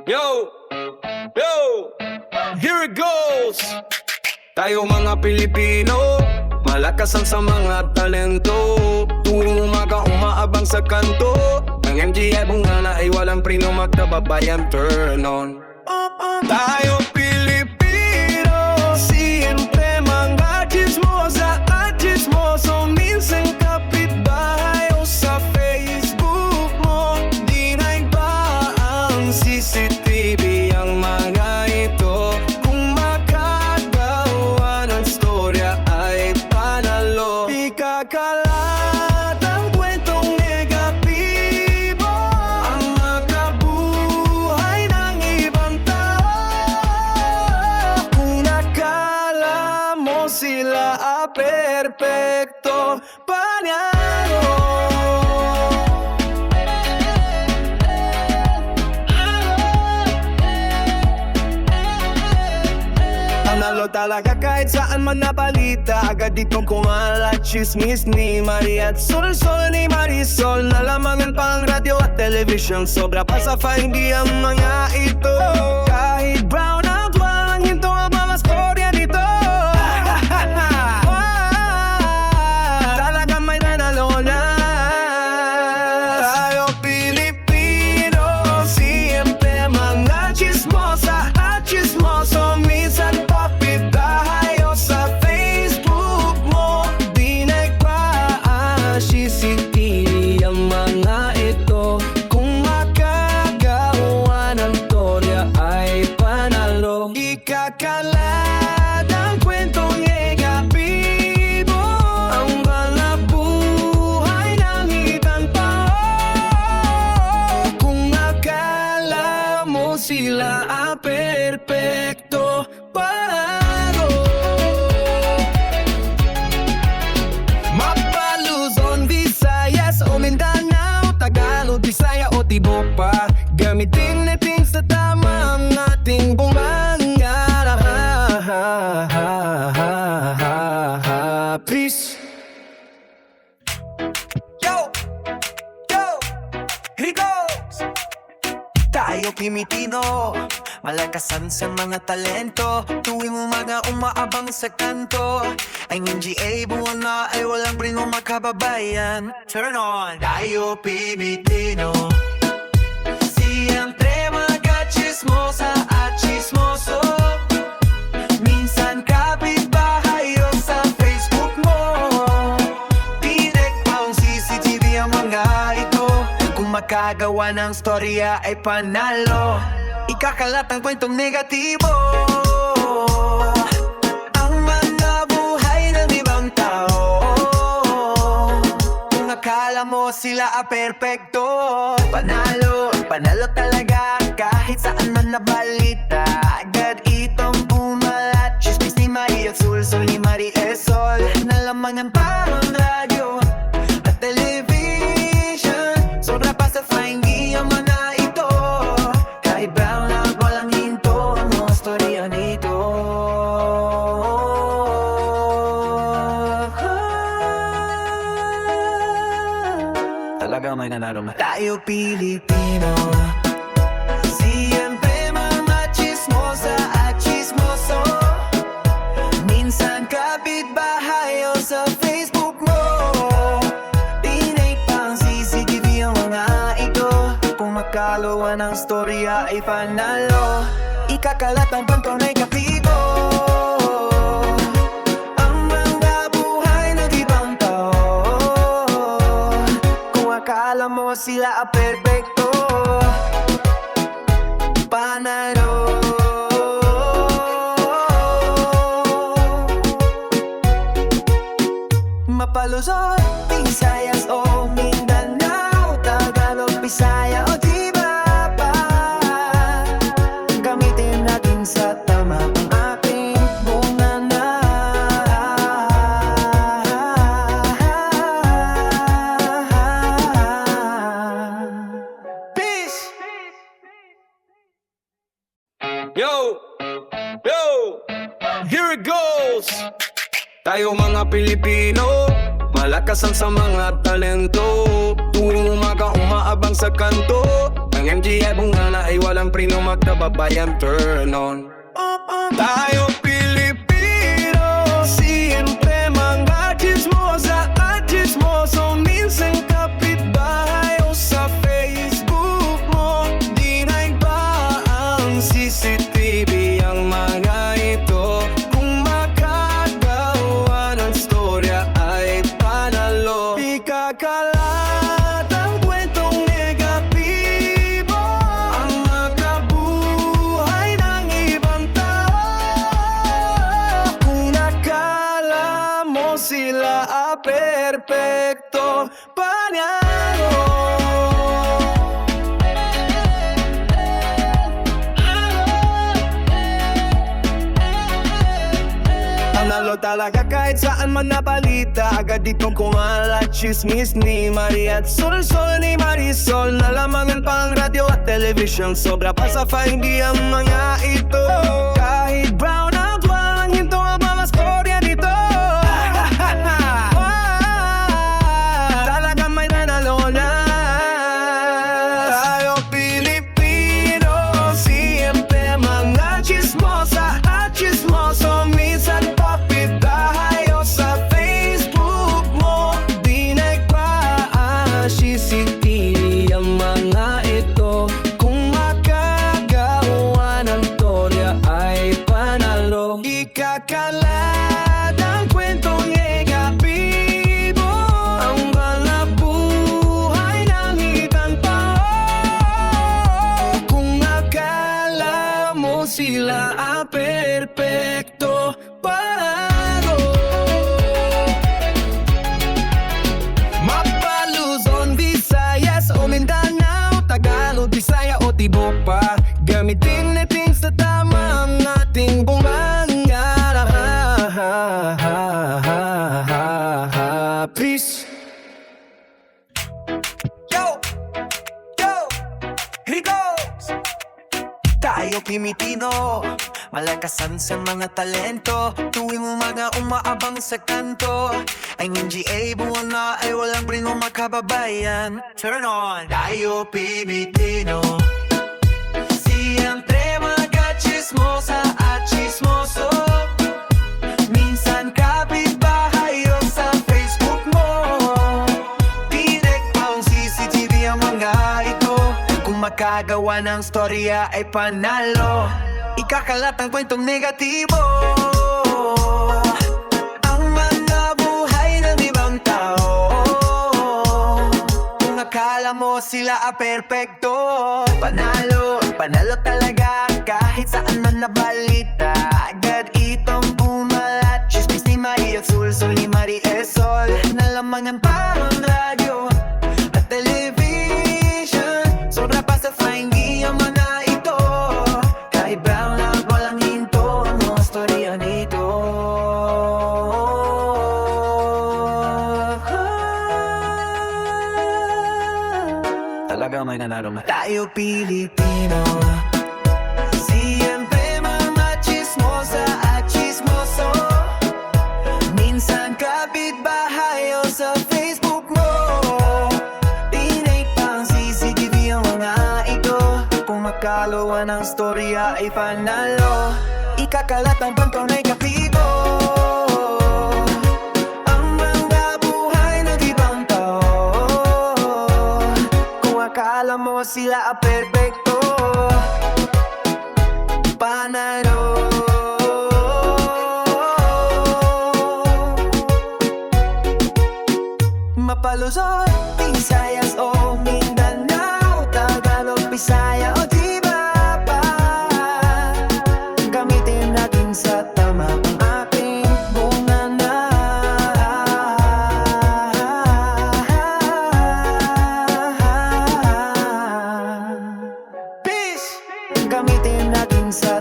Yo! Yo! Here it goes! Tayo mga Pilipino, malakasan sa mga talento. Tuwing umaga umaabang sa kanto, ang MGI bungana ay walang prino, magtababayan turn on. Tayo Pilipino, siyempre mga chismosa at chismoso. Minsan kapitbahay o sa Facebook mo, di na iba ang CCTV ang mga ito. Kung makagawa ng storya ay panalo. Di kakalat ang kwentong negatibo, ang makabuhay ng ibang tao. Kung nakala mo sila perpekto, panalo. Panalo talaga kahit saan man na balita. Agad ditong kumalat chismis ni Maria at Sol ni Marisol. Nalamangan pa ang radyo at television, sobra pa sa hindi ang mga ito. Kahit brown out, walang hinto ang mga storya nito. Talaga may nanalo na. Tayo Pilipino, siyempre mga chismosa at chismoso. Minsan kapitbahay o sa Facebook mo, di nagpa-CCTV ang mga ito. Kung makagawa ng storya ay panalo. Ikakalat ang kwentong negatibo, ang mga buhay ng ibang tao. Kung akala mo sila perpekto, panalo. Mapaluzon, Visayas o Mindanao, Tagalog, Bisaya o Tibok pa, gamitin natin sa tama ang ating bunganga. Please. Yo! Yo! Here it goes! Tayo Pilipino, malakasan sa mga talento. Tuwing umaga umaabang sa kanto, ang NGA buwan na ay walang prino, makababayan turn on. Tayo Pilipino, siyempre mga chismosa at chismoso. Minsan kapitbahay o sa Facebook mo, direct pang CCTV ang mga ito. Kung makagawa ng storya ay panalo. Ikakalat ang kwentong negatibo, ang mga buhay ng ibang tao. Kung akala mo sila perpekto, panalo, panalo talaga kahit saan man na balita. Agad itong bumalat, chismis ni Maria at Sol ni Mariesol. Nalamangan pa ang radyo at television, sobra pa sa hindi ang mga ito. Kahit brown out, walang hinto ang mga storya nito. Talaga may nanalo na. Tayo Pilipino, siyempre mga chismosa at chismoso. Minsan kapitbahay o sa Facebook mo, pinay pang CCTV ang mga ito. Kung makalawa ng storya ay panalo. Ikakalat ang kwentong negatibo, ang mga buhay ng ibang tao. Kung akala mo sila perpekto, panalo. Mapaluzon, Visayas o Mindanao, Tagalog, Bisaya o Diba pa, gamitin natin sa tama ang ating bunganga. Peace! Yo! Yo! Here it goes! Tayo mga Pilipino, malakasan sa mga talento. Tuwing umaga umaabang sa kanto, ang Ang MGI bungala ay walang prino magkababayan. Turn on. Tayo Pilipino, siyempre mga chismosa at chismoso. Minsan kapitbahay o sa Facebook mo. Di na iba ang CCTV ang mga ito. Kung makagawa ng storya ay panalo. Di kakalat ang kwentong negatibo, ang makabuhay ng ibang tao. Kung nakala mo sila perpekto, panalo. Panalo talaga kahit saan man na balita. Agad ditong kumalat chismis ni Maria at Sol ni Marisol. Nalamangan pa ang radyo at television. Sobra pa sa hindi ang mga ito. Kahit brown at walang hinto ang mga storya nito. Talaga may nanalo na. Tayo Pilipino, siyempre mga chismosa at chismoso. Minsan kapitbahay o sa Facebook mo. Di nagpa-CCTV ang mga ito. Kung makagawa ng storya ay panalo. Ikakalat ang kwentong negatibo, ang mga buhay ng ibang tao. Kung akala mo sila perpekto, panalo. Mapaluzon, Visayas o Mindanao, Tagalog, Bisaya o Tibok pa. Gamitin natin sa tama ang ating bunganga. Peace. Yo! Yo! Here it goes! Tayo Pilipino, malakasan sa mga talento. Tuwing umaga umaabang sa kanto. Ang NGA buwan na ay walang prino makababayan. Turn on! Tayo Pilipino, siyempre mga chismosa at chismoso. Minsan kapitbahay o sa Facebook mo. Direct pang CCTV ang mga ito. Kung makagawa ng storya ay panalo. Ikakalat ang kwentong negatibo, ang mga buhay ng ibang tao. Kung akala mo sila perpekto, panalo, panalo talaga kahit saan man na balita. Agad itong bumalat, chismis ni Maria at Sol ni Mariesol. Nalamangan pa ang radyo at television. Sobra pa sa hindi ang mga ito. Kahit brown at walang hinto ang mga storya nito. Talaga may nanalo na. Tayo Pilipino, siyempre mga chismosa at chismoso. Minsan kapitbahay o sa Facebook mo. Dinay pang CCTV ang mga ito. Kung makagawa ng storya ay panalo. Ikakalat ang kwentong negatibo, ang mga buhay ng ibang tao. Kung akala mo sila perpekto, panalo. Mapaluzon, Visayas o Mindanao, Tagalog, Bisaya o Tibaba. Gamitin natin sa tama ang ating bunganga. Peace! Gamitin natin sa